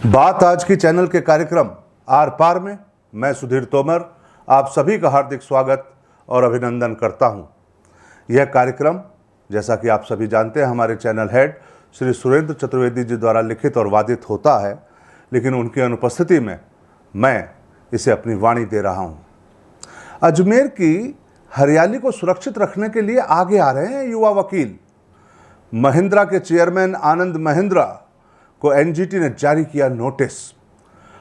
बात आज की चैनल के कार्यक्रम आर पार में मैं सुधीर तोमर आप सभी का हार्दिक स्वागत और अभिनंदन करता हूं। यह कार्यक्रम जैसा कि आप सभी जानते हैं हमारे चैनल हेड श्री सुरेंद्र चतुर्वेदी जी द्वारा लिखित और वादित होता है, लेकिन उनकी अनुपस्थिति में मैं इसे अपनी वाणी दे रहा हूं। अजमेर की हरियाली को सुरक्षित रखने के लिए आगे आ रहे हैं युवा वकील। महिंद्रा के चेयरमैन आनंद महिंद्रा को एनजीटी ने जारी किया नोटिस।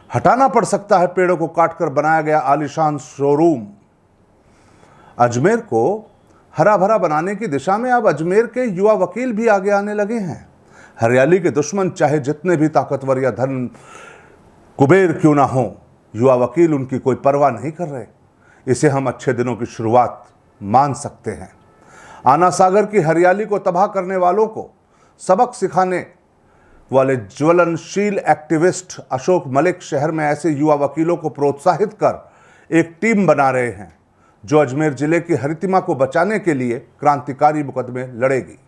हटाना पड़ सकता है पेड़ों को काटकर बनाया गया आलीशान शोरूम। अजमेर को हरा भरा बनाने की दिशा में अब अजमेर के युवा वकील भी आगे आने लगे हैं। हरियाली के दुश्मन चाहे जितने भी ताकतवर या धन कुबेर क्यों ना हो, युवा वकील उनकी कोई परवाह नहीं कर रहे। इसे हम अच्छे दिनों की शुरुआत मान सकते हैं। आना सागर की हरियाली को तबाह करने वालों को सबक सिखाने वाले ज्वलनशील एक्टिविस्ट अशोक मलिक शहर में ऐसे युवा वकीलों को प्रोत्साहित कर एक टीम बना रहे हैं जो अजमेर जिले की हरितिमा को बचाने के लिए क्रांतिकारी मुकदमे लड़ेगी।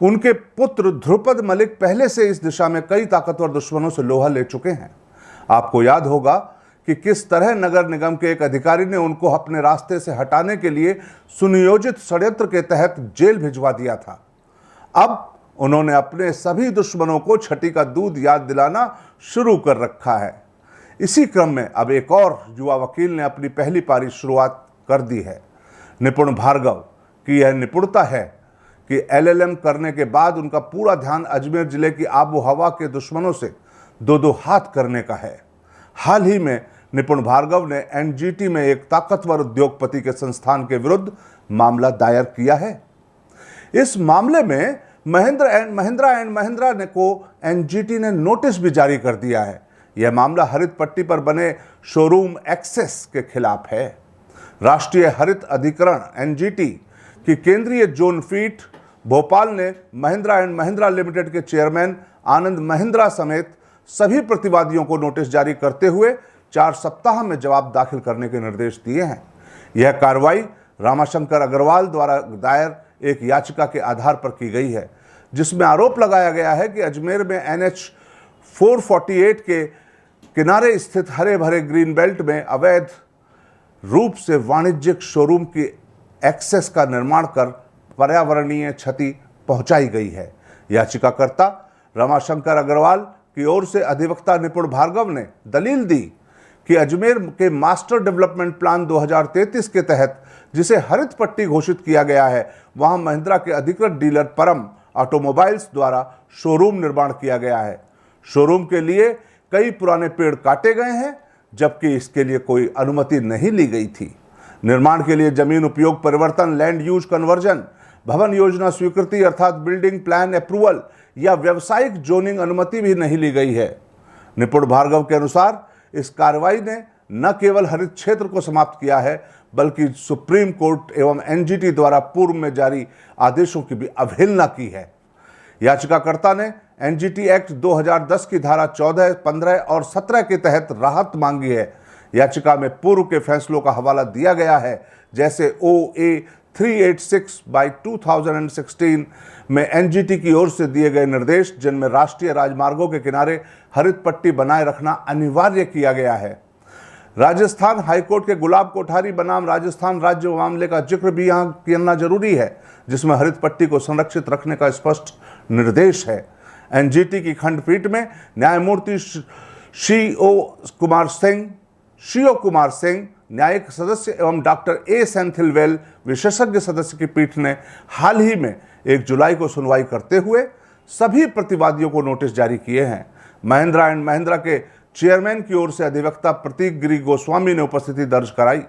उनके पुत्र ध्रुपद मलिक पहले से इस दिशा में कई ताकतवर दुश्मनों से लोहा ले चुके हैं। आपको याद होगा कि किस तरह नगर निगम के एक अधिकारी ने उनको अपने रास्ते से हटाने के लिए सुनियोजित षड्यंत्र के तहत जेल भिजवा दिया था। अब उन्होंने अपने सभी दुश्मनों को छठी का दूध याद दिलाना शुरू कर रखा है। इसी क्रम में अब एक और युवा वकील ने अपनी पहली पारी शुरुआत कर दी है। निपुण भार्गव की यह निपुणता है कि एलएलएम करने के बाद उनका पूरा ध्यान अजमेर जिले की आबो हवा के दुश्मनों से दो दो हाथ करने का है। हाल ही में निपुण भार्गव ने एनजीटी में एक ताकतवर उद्योगपति के संस्थान के विरुद्ध मामला दायर किया है। इस मामले में महिंद्रा एंड महिंद्रा ने को एनजीटी ने नोटिस भी जारी कर दिया है। यह मामला हरित पट्टी पर बने शोरूम एक्सेस के खिलाफ है। राष्ट्रीय हरित अधिकरण एनजीटी की केंद्रीय जोन फीट भोपाल ने महिंद्रा एंड महिंद्रा लिमिटेड के चेयरमैन आनंद महिंद्रा समेत सभी प्रतिवादियों को नोटिस जारी करते हुए 4 सप्ताह में जवाब दाखिल करने के निर्देश दिए हैं। यह कार्रवाई रामाशंकर अग्रवाल द्वारा दायर एक याचिका के आधार पर की गई है, जिसमें आरोप लगाया गया है कि अजमेर में NH 448 के किनारे स्थित हरे भरे ग्रीन बेल्ट में अवैध रूप से वाणिज्यिक शोरूम की एक्सेस का निर्माण कर पर्यावरणीय क्षति पहुंचाई गई है। याचिकाकर्ता रमाशंकर अग्रवाल की ओर से अधिवक्ता निपुण भार्गव ने दलील दी कि अजमेर के मास्टर डेवलपमेंट प्लान 2033 के तहत जिसे हरित पट्टी घोषित किया गया है, वहां महिंद्रा के अधिकृत डीलर परम ऑटोमोबाइल्स द्वारा शोरूम निर्माण किया गया है। शोरूम के लिए कई पुराने पेड़ काटे गए हैं, जबकि इसके लिए कोई अनुमति नहीं ली गई थी। निर्माण के लिए जमीन उपयोग परिवर्तन, लैंड यूज कन्वर्जन, भवन योजना स्वीकृति अर्थात बिल्डिंग प्लान अप्रूवल या व्यावसायिक जोनिंग अनुमति भी नहीं ली गई है। निपुण भार्गव के अनुसार इस कार्रवाई ने न केवल हरित क्षेत्र को समाप्त किया है, बल्कि सुप्रीम कोर्ट एवं एनजीटी द्वारा पूर्व में जारी आदेशों की भी अवहेलना की है। याचिकाकर्ता ने एनजीटी एक्ट 2010 की धारा 14, 15 और 17 के तहत राहत मांगी है। याचिका में पूर्व के फैसलों का हवाला दिया गया है, जैसे OA 386/2016 में एनजीटी की ओर से दिए गए निर्देश, जिनमें राष्ट्रीय राजमार्गों के किनारे हरित पट्टी बनाए रखना अनिवार्य किया गया है। राजस्थान हाईकोर्ट के गुलाब कोठारी बनाम राजस्थान राज्य मामले का जिक्र भी यहाँ करना जरूरी है, जिसमें हरित पट्टी को संरक्षित रखने का स्पष्ट निर्देश है। एनजीटी की खंडपीठ में न्यायमूर्ति सीओ कुमार सिंह न्यायिक सदस्य एवं डॉक्टर A सेंथिलवेल विशेषज्ञ सदस्य की पीठ ने हाल ही में 1 जुलाई को सुनवाई करते हुए सभी प्रतिवादियों को नोटिस जारी किए हैं। महिंद्रा एंड महिंद्रा के चेयरमैन की ओर से अधिवक्ता प्रतीक गिरी गोस्वामी ने उपस्थिति दर्ज कराई।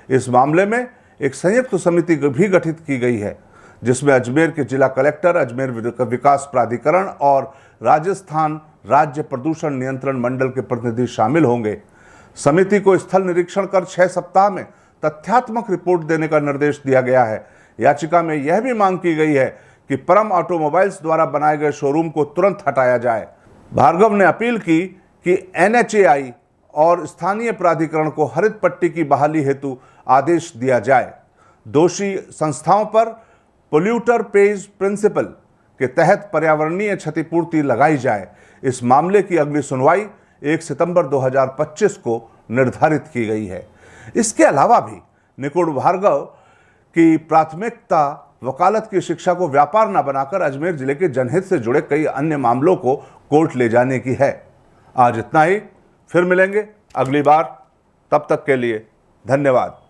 इस मामले में एक संयुक्त समिति भी गठित की गई है, जिसमें अजमेर के जिला कलेक्टर, अजमेर विकास प्राधिकरण और राजस्थान राज्य प्रदूषण नियंत्रण मंडल के प्रतिनिधि शामिल होंगे। समिति को स्थल निरीक्षण कर 6 सप्ताह में तथ्यात्मक रिपोर्ट देने का निर्देश दिया गया है। याचिका में यह भी मांग की गई है कि परम ऑटोमोबाइल्स द्वारा बनाए गए शोरूम को तुरंत हटाया जाए। भार्गव ने अपील की कि NHAI और स्थानीय प्राधिकरण को हरित पट्टी की बहाली हेतु आदेश दिया जाए। दोषी संस्थाओं पर पोल्यूटर पेज प्रिंसिपल के तहत पर्यावरणीय क्षतिपूर्ति लगाई जाए। इस मामले की अगली सुनवाई 1 सितंबर 2025 को निर्धारित की गई है। इसके अलावा भी निकुंज भार्गव की प्राथमिकता वकालत की शिक्षा को व्यापार न बनाकर अजमेर जिले के जनहित से जुड़े कई अन्य मामलों को कोर्ट ले जाने की है। आज इतना ही, फिर मिलेंगे अगली बार। तब तक के लिए धन्यवाद।